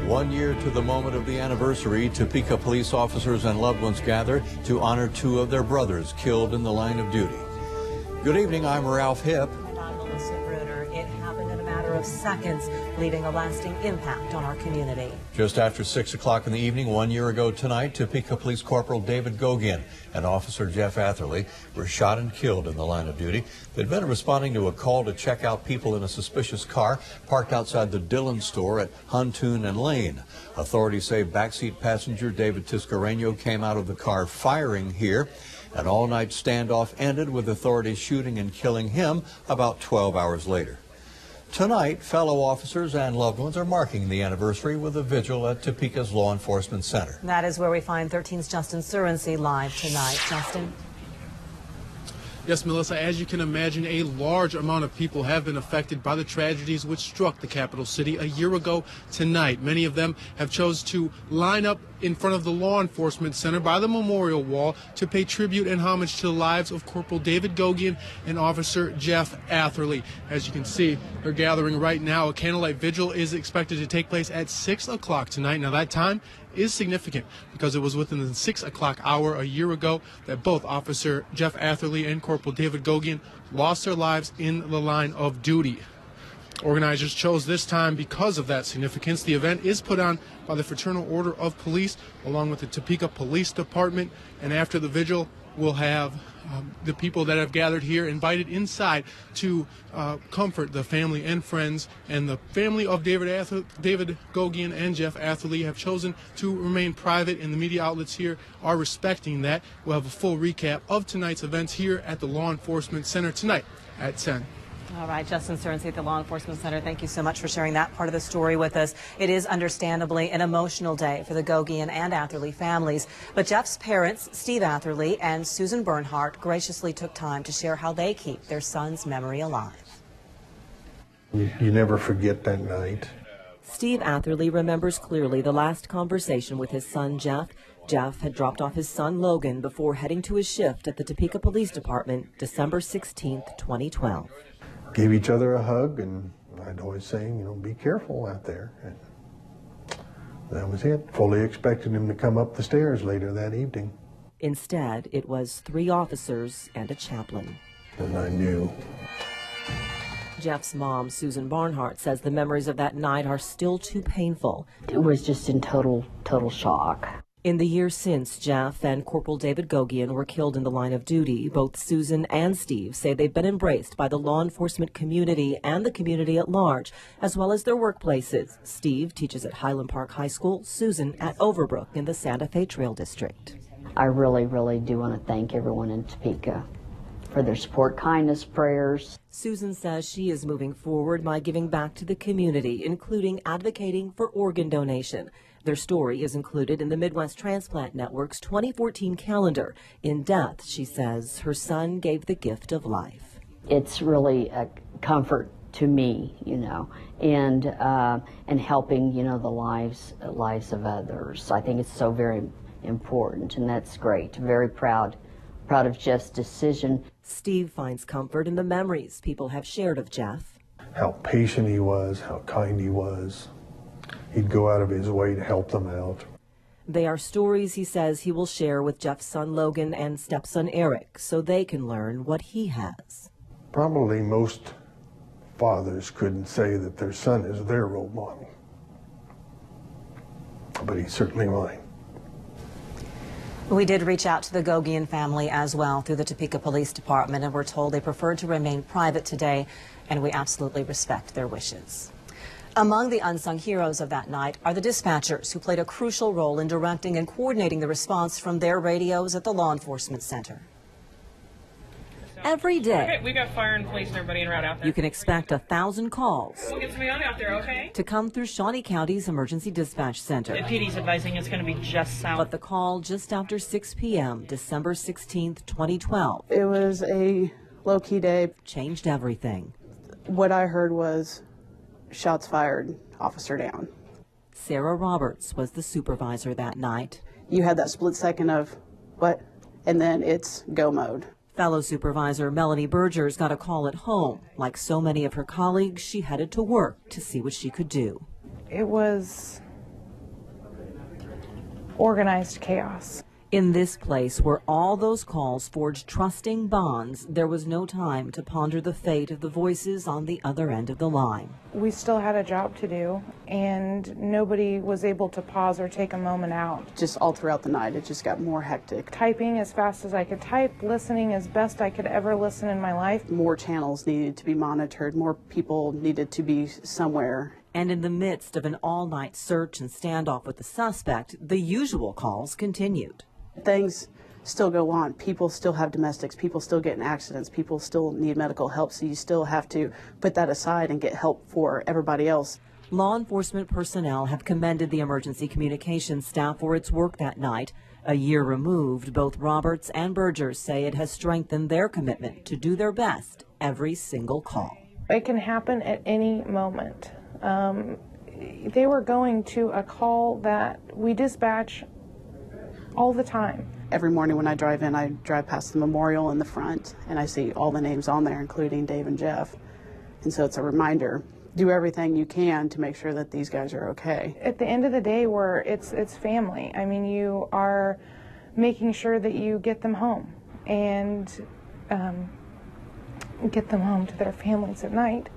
1 year to the moment of the anniversary, Topeka police officers and loved ones gather to honor two of their brothers killed in the line of duty. Good evening, I'm Ralph Hipp. And I'm Melissa Bruder. It happened in a matter of seconds, leaving a lasting impact on our community. Just after 6 o'clock in the evening, 1 year ago tonight, Topeka Police Corporal David Gogian and Officer Jeff Atherley were shot and killed in the line of duty. They'd been responding to a call to check out people in a suspicious car parked outside the Dillon store at Huntoon and Lane. Authorities say backseat passenger David Tiscareño came out of the car firing here. An all-night standoff ended with authorities shooting and killing him about 12 hours later. Tonight, fellow officers and loved ones are marking the anniversary with a vigil at Topeka's Law Enforcement Center. That is where we find 13's Justin Surensey live tonight. Justin? Yes, Melissa, as you can imagine, a large amount of people have been affected by the tragedies which struck the capital city a year ago tonight. Many of them have chosen to line up in front of the Law Enforcement Center by the memorial wall to pay tribute and homage to the lives of Corporal David Gogian and Officer Jeff Atherley. As you can see, they're gathering right now. A candlelight vigil is expected to take place at 6 o'clock tonight. Now, that time is significant because it was within the 6 o'clock hour a year ago that both Officer Jeff Atherley and Corporal David Gogian lost their lives in the line of duty. Organizers chose this time because of that significance. The event is put on by the Fraternal Order of Police along with the Topeka Police Department, and after the vigil we'll have the people that have gathered here invited inside to comfort the family and friends. And the family of David Gogian and Jeff Atherley have chosen to remain private, and the media outlets here are respecting that. We'll have a full recap of tonight's events here at the Law Enforcement Center tonight at 10. All right, Justin Surensey at the Law Enforcement Center, thank you so much for sharing that part of the story with us. It is understandably an emotional day for the Gogian and Atherley families, but Jeff's parents, Steve Atherley and Susan Bernhardt, graciously took time to share how they keep their son's memory alive. You never forget that night. Steve Atherley remembers clearly the last conversation with his son, Jeff. Jeff had dropped off his son, Logan, before heading to his shift at the Topeka Police Department, December 16, 2012. Gave each other a hug, and I'd always say, be careful out there. And that was it. Fully expected him to come up the stairs later that evening. Instead, it was 3 officers and a chaplain. And I knew. Jeff's mom, Susan Barnhart, says the memories of that night are still too painful. It was just in total shock. In the years since Jeff and Corporal David Gogian were killed in the line of duty, both Susan and Steve say they've been embraced by the law enforcement community and the community at large, as well as their workplaces. Steve teaches at Highland Park High School, Susan at Overbrook in the Santa Fe Trail District. I really, really do want to thank everyone in Topeka for their support, kindness, prayers. Susan says she is moving forward by giving back to the community, including advocating for organ donation. Their story is included in the Midwest Transplant Network's 2014 calendar. In death, she says, her son gave the gift of life. It's really a comfort to me, and helping, the lives of others. I think it's so very important, and that's great. Very proud of Jeff's decision. Steve finds comfort in the memories people have shared of Jeff. How patient he was, how kind he was. He'd go out of his way to help them out. They are stories, he says, he will share with Jeff's son Logan and stepson Eric so they can learn what he has. Probably most fathers couldn't say that their son is their role model, but he's certainly mine. We did reach out to the Gogian family as well through the Topeka Police Department, and we're told they preferred to remain private today, and we absolutely respect their wishes. Among the unsung heroes of that night are the dispatchers who played a crucial role in directing and coordinating the response from their radios at the Law Enforcement Center. Every day, okay, we got fire and police and everybody en route out there. You can expect 1,000 calls We'll get somebody on out there, okay? to come through Shawnee County's Emergency Dispatch Center. The PD's advising it's going to be just south. But the call just after 6 p.m., December 16th, 2012, it was a low-key day. Changed everything. What I heard was shots fired, officer down. Sarah Roberts was the supervisor that night. You had that split second of, what? And then it's go mode. Fellow supervisor Melanie Bergers got a call at home. Like so many of her colleagues, she headed to work to see what she could do. It was organized chaos. In this place where all those calls forged trusting bonds, there was no time to ponder the fate of the voices on the other end of the line. We still had a job to do, and nobody was able to pause or take a moment out. Just all throughout the night, it just got more hectic. Typing as fast as I could type, listening as best I could ever listen in my life. More channels needed to be monitored, more people needed to be somewhere. And in the midst of an all-night search and standoff with the suspect, the usual calls continued. Things still go on. People still have domestics. People still get in accidents. People still need medical help. So you still have to put that aside and get help for everybody else. Law enforcement personnel have commended the emergency communications staff for its work that night. A year removed, both Roberts and Bergers say it has strengthened their commitment to do their best every single call. It can happen at any moment. They were going to a call that we dispatch all the time. Every morning when I drive in, I drive past the memorial in the front, and I see all the names on there, including Dave and Jeff. And so it's a reminder, do everything you can to make sure that these guys are okay. At the end of the day, it's family. I mean, you are making sure that you get them home and get them home to their families at night.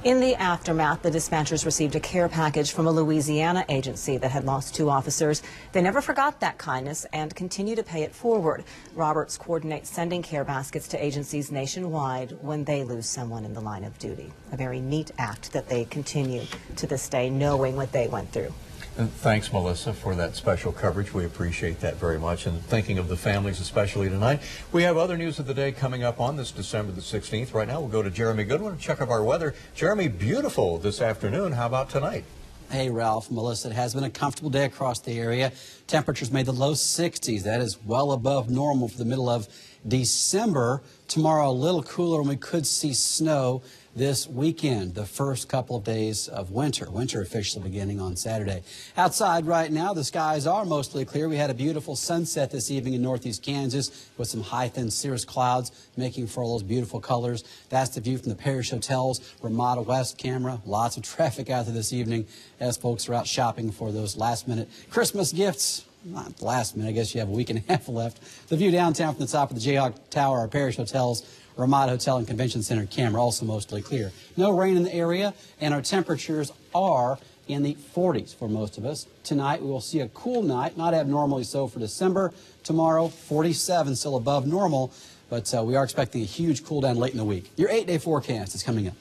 In the aftermath, the dispatchers received a care package from a Louisiana agency that had lost 2 officers. They never forgot that kindness and continue to pay it forward. Roberts coordinates sending care baskets to agencies nationwide when they lose someone in the line of duty. A very neat act that they continue to this day, knowing what they went through. And thanks, Melissa, for that special coverage. We appreciate that very much. And thinking of the families especially tonight, we have other news of the day coming up on this December the 16th. Right now, we'll go to Jeremy Goodwin and check out our weather. Jeremy, beautiful this afternoon. How about tonight? Hey, Ralph, Melissa, it has been a comfortable day across the area. Temperatures made the low 60s. That is well above normal for the middle of December. Tomorrow, a little cooler, and we could see snow this weekend, the first couple of days of winter. Winter officially beginning on Saturday. Outside right now, the skies are mostly clear. We had a beautiful sunset this evening in northeast Kansas with some high, thin cirrus clouds making for all those beautiful colors. That's the view from the Parish Hotel's Ramada West camera. Lots of traffic out there this evening as folks are out shopping for those last-minute Christmas gifts. Not last minute, I guess you have a week and a half left. The view downtown from the top of the Jayhawk Tower, our Parish Hotel's Ramada Hotel and Convention Center camera also mostly clear. No rain in the area, and our temperatures are in the 40s for most of us. Tonight we will see a cool night, not abnormally so for December. Tomorrow, 47, still above normal, but we are expecting a huge cool down late in the week. Your 8-day forecast is coming up.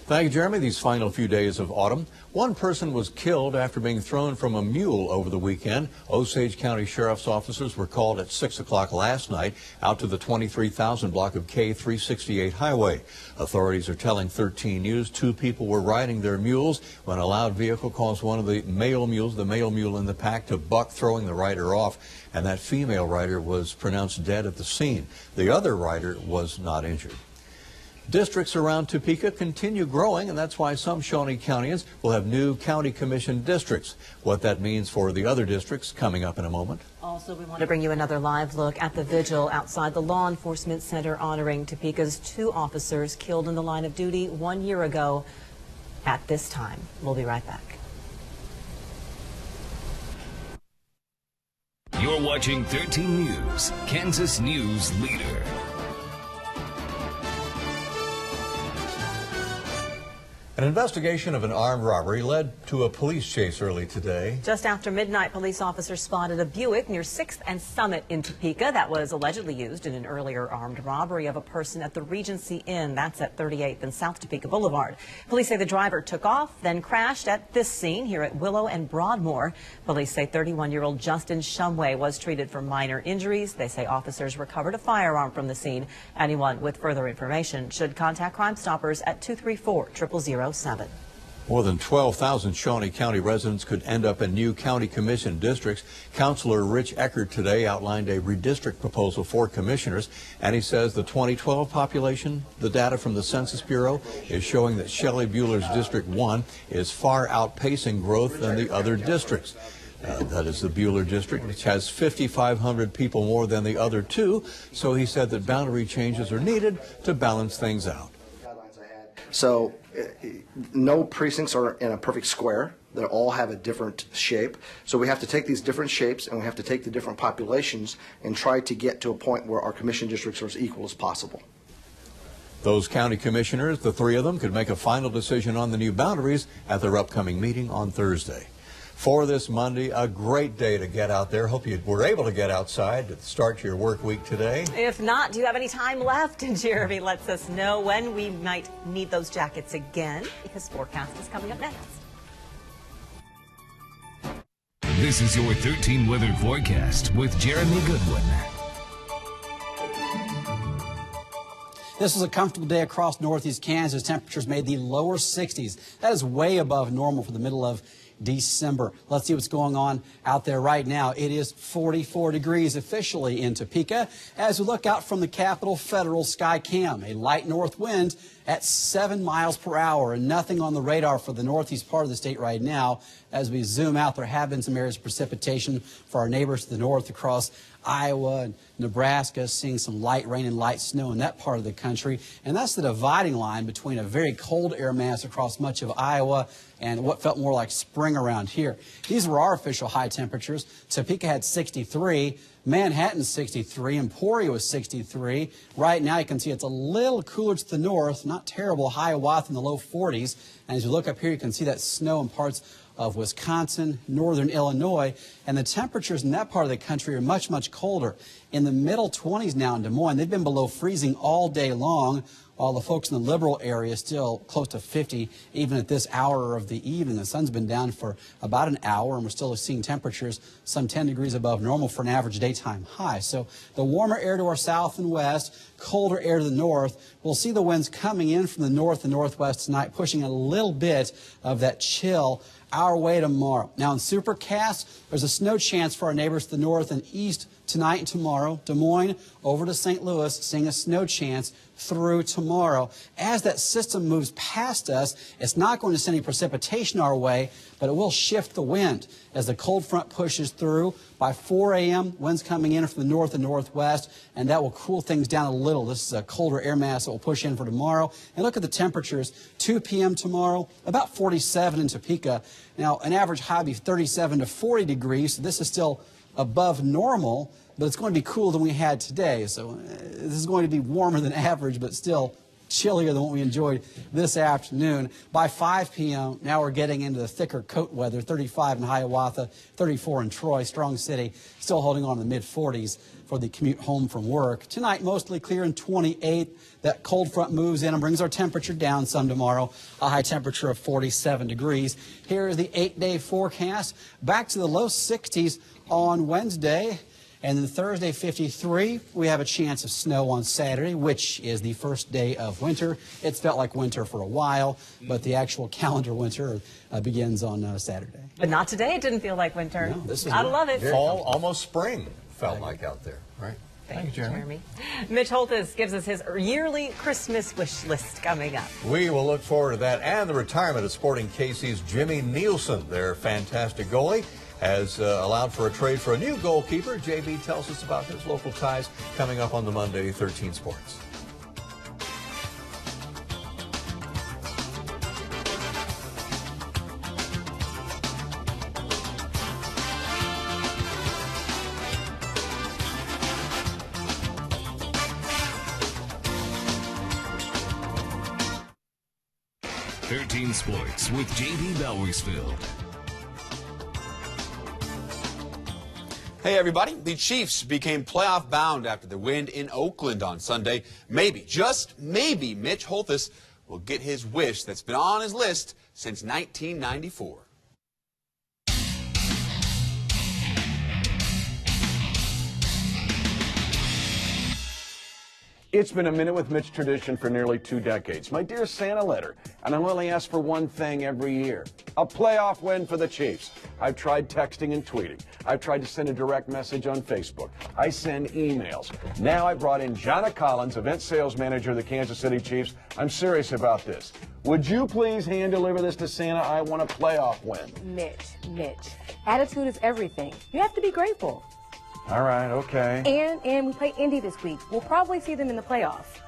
Thank you, Jeremy. These final few days of autumn. One person was killed after being thrown from a mule over the weekend. Osage County Sheriff's officers were called at 6 o'clock last night out to the 23,000 block of K368 highway. Authorities are telling 13 News 2 people were riding their mules when a loud vehicle caused one of the male mules, the male mule in the pack, to buck, throwing the rider off, and that female rider was pronounced dead at the scene. The other rider was not injured. Districts around Topeka continue growing, and that's why some Shawnee counties will have new county commission districts. What that means for the other districts coming up in a moment. Also, we want to bring you another live look at the vigil outside the Law Enforcement Center honoring Topeka's 2 officers killed in the line of duty 1 year ago at this time. We'll be right back. You're watching 13 News, Kansas News Leader. An investigation of an armed robbery led to a police chase early today. Just after midnight, police officers spotted a Buick near 6th and Summit in Topeka that was allegedly used in an earlier armed robbery of a person at the Regency Inn. That's at 38th and South Topeka Boulevard. Police say the driver took off, then crashed at this scene here at Willow and Broadmoor. Police say 31-year-old Justin Shumway was treated for minor injuries. They say officers recovered a firearm from the scene. Anyone with further information should contact Crime Stoppers at 234-0007. More than 12,000 Shawnee County residents could end up in new county commission districts. Councilor Rich Eckert today outlined a redistrict proposal for commissioners, and he says the 2012 population, the data from the Census Bureau, is showing that Shelley Bueller's District 1 is far outpacing growth than the other districts. That is the Bueller District, which has 5,500 people more than the other 2, so he said that boundary changes are needed to balance things out. So no precincts are in a perfect square. They all have a different shape. So we have to take these different shapes and we have to take the different populations and try to get to a point where our commission districts are as equal as possible. Those county commissioners, the three of them, could make a final decision on the new boundaries at their upcoming meeting on Thursday. For this Monday, a great day to get out there. Hope you were able to get outside to start your work week today. If not, do you have any time left? And Jeremy lets us know when we might need those jackets again, because forecast is coming up next. This is your 13 weather forecast with Jeremy Goodwin. This was a comfortable day across northeast Kansas. Temperatures made the lower 60s. That is way above normal for the middle of December. Let's see what's going on out there right now. It is 44 degrees officially in Topeka as we look out from the Capitol Federal Sky Cam. A light north wind at 7 miles per hour and nothing on the radar for the northeast part of the state right now. As we zoom out, there have been some areas of precipitation for our neighbors to the north across Iowa and Nebraska, seeing some light rain and light snow in that part of the country. And that's the dividing line between a very cold air mass across much of Iowa and what felt more like spring around here. These were our official high temperatures. Topeka had 63, Manhattan 63, Emporia was 63. Right now you can see it's a little cooler to the north, not terrible. Hiawatha in the low 40s. And as you look up here, you can see that snow in parts of Wisconsin, northern Illinois, and the temperatures in that part of the country are much, much colder. In the middle 20s now in Des Moines. They've been below freezing all day long, while the folks in the liberal area still close to 50, even at this hour of the evening. The sun's been down for about an hour, and we're still seeing temperatures some 10 degrees above normal for an average daytime high. So the warmer air to our south and west, colder air to the north. We'll see the winds coming in from the north and northwest tonight, pushing a little bit of that chill our way tomorrow. Now in Supercast, there's a snow chance for our neighbors to the north and east tonight and tomorrow. Des Moines over to St. Louis, seeing a snow chance through tomorrow. As that system moves past us, it's not going to send any precipitation our way, but it will shift the wind as the cold front pushes through. By 4 a.m., winds coming in from the north and northwest, and that will cool things down a little. This is a colder air mass that will push in for tomorrow. And look at the temperatures. 2 p.m. tomorrow, about 47 in Topeka. Now, an average high will be 37 to 40 degrees, so this is still above normal, but it's going to be cooler than we had today. So this is going to be warmer than average, but still chillier than what we enjoyed this afternoon. By 5 p.m., now we're getting into the thicker coat weather, 35 in Hiawatha, 34 in Troy, Strong City, still holding on to the mid-40s for the commute home from work. Tonight, mostly clear and 28. That cold front moves in and brings our temperature down some tomorrow, a high temperature of 47 degrees. Here is the 8-day forecast. Back to the low 60s on Wednesday. And then Thursday, 53, we have a chance of snow on Saturday, which is the first day of winter. It's felt like winter for a while, but the actual calendar winter begins on Saturday. But not today. It didn't feel like winter. No, this is I love it. Fall, almost spring, felt like out there, right? Thank you, Jeremy. Mitch Holthus gives us his yearly Christmas wish list coming up. We will look forward to that and the retirement of Sporting KC's Jimmy Nielsen, their fantastic goalie, has allowed for a trade for a new goalkeeper. JB tells us about his local ties coming up on the Monday 13 Sports. Sports with JB Bowersfield. Hey everybody, the Chiefs became playoff bound after the win in Oakland on Sunday. Maybe, just maybe, Mitch Holthus will get his wish that's been on his list since 1994. It's been a Minute with Mitch tradition for nearly 2 decades. My dear Santa letter, and I only ask for one thing every year, a playoff win for the Chiefs. I've tried texting and tweeting. I've tried to send a direct message on Facebook. I send emails. Now I brought in Jonna Collins, event sales manager of the Kansas City Chiefs. I'm serious about this. Would you please hand deliver this to Santa? I want a playoff win. Mitch, attitude is everything. You have to be grateful. All right, okay. And we play Indy this week. We'll probably see them in the playoffs.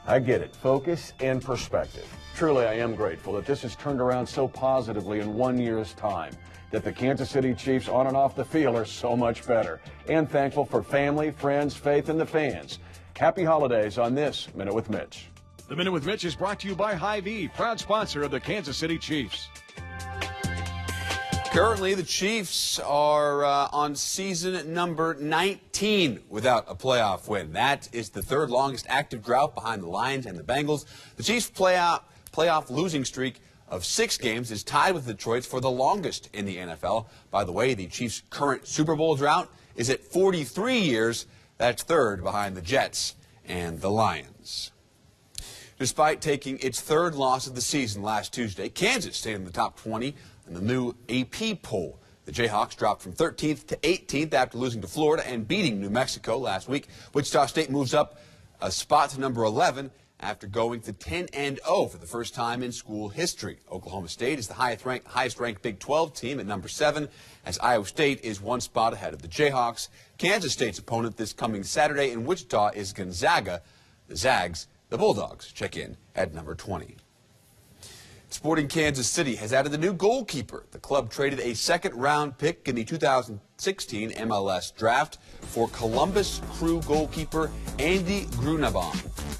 I get it. Focus and perspective. Truly, I am grateful that this has turned around so positively in 1 year's time, that the Kansas City Chiefs on and off the field are so much better. And thankful for family, friends, faith, and the fans. Happy holidays on this Minute with Mitch. The Minute with Mitch is brought to you by Hy-Vee, proud sponsor of the Kansas City Chiefs. Currently, the Chiefs are on season number 19 without a playoff win. That is the third longest active drought behind the Lions and the Bengals. The Chiefs' playoff losing streak of 6 games is tied with Detroit's for the longest in the NFL. By the way, the Chiefs' current Super Bowl drought is at 43 years. That's third behind the Jets and the Lions. Despite taking its third loss of the season last Tuesday, Kansas stayed in the top 20 in the new AP poll. The Jayhawks dropped from 13th to 18th after losing to Florida and beating New Mexico last week. Wichita State moves up a spot to number 11 after going to 10-0 for the first time in school history. Oklahoma State is the highest-ranked Big 12 team at number 7, as Iowa State is 1 spot ahead of the Jayhawks. Kansas State's opponent this coming Saturday in Wichita is Gonzaga. The Zags, the Bulldogs, check in at number 20. Sporting Kansas City has added a new goalkeeper. The club traded a second-round pick in the 2016 MLS draft for Columbus Crew goalkeeper Andy Grunebaum.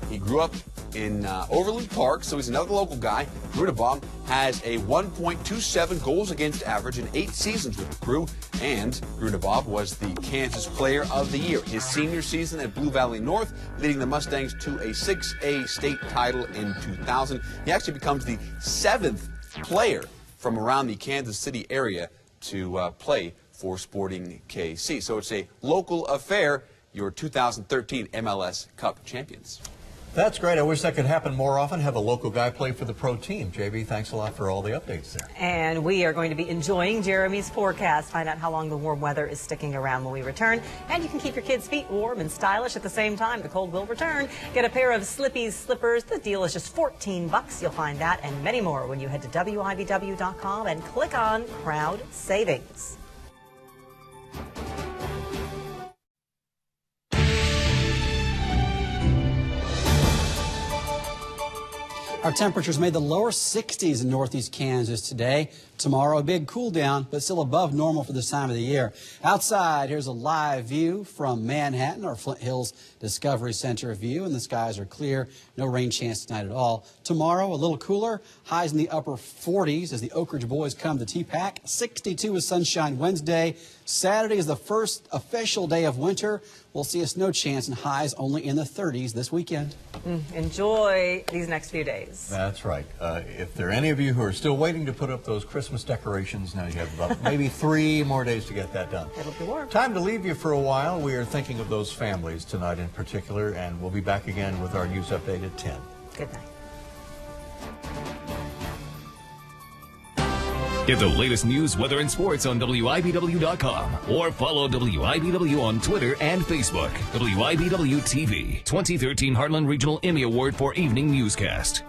He grew up in Overland Park, so he's another local guy. Grunebaum has a 1.27 goals against average in 8 seasons with the Crew, and Grunebaum was the Kansas Player of the Year his senior season at Blue Valley North, leading the Mustangs to a 6A state title in 2000. He actually becomes the 7th player from around the Kansas City area to play for Sporting KC. So it's a local affair, your 2013 MLS Cup champions. That's great. I wish that could happen more often. Have a local guy play for the pro team. JB, thanks a lot for all the updates there. And we are going to be enjoying Jeremy's forecast. Find out how long the warm weather is sticking around when we return. And you can keep your kids' feet warm and stylish at the same time. The cold will return. Get a pair of Slippy's slippers. The deal is just $14. You'll find that and many more when you head to WIBW.com and click on Crowd Savings. Our temperatures made the lower 60s in northeast Kansas today. Tomorrow, a big cool down, but still above normal for this time of the year. Outside, here's a live view from Manhattan, our Flint Hills Discovery Center view, and the skies are clear. No rain chance tonight at all. Tomorrow, a little cooler, highs in the upper 40s as the Oak Ridge boys come to T-Pack. 62 is Sunshine Wednesday. Saturday is the first official day of winter. We'll see a snow chance and highs only in the 30s this weekend. Enjoy these next few days. That's right. If there are any of you who are still waiting to put up those Christmas decorations, now you have about maybe 3 more days to get that done. It'll be warm. Time to leave you for a while. We are thinking of those families tonight in particular, and we'll be back again with our news update at 10. Good night. Get the latest news, weather, and sports on WIBW.com or follow WIBW on Twitter and Facebook. WIBW-TV, 2013 Heartland Regional Emmy Award for Evening Newscast.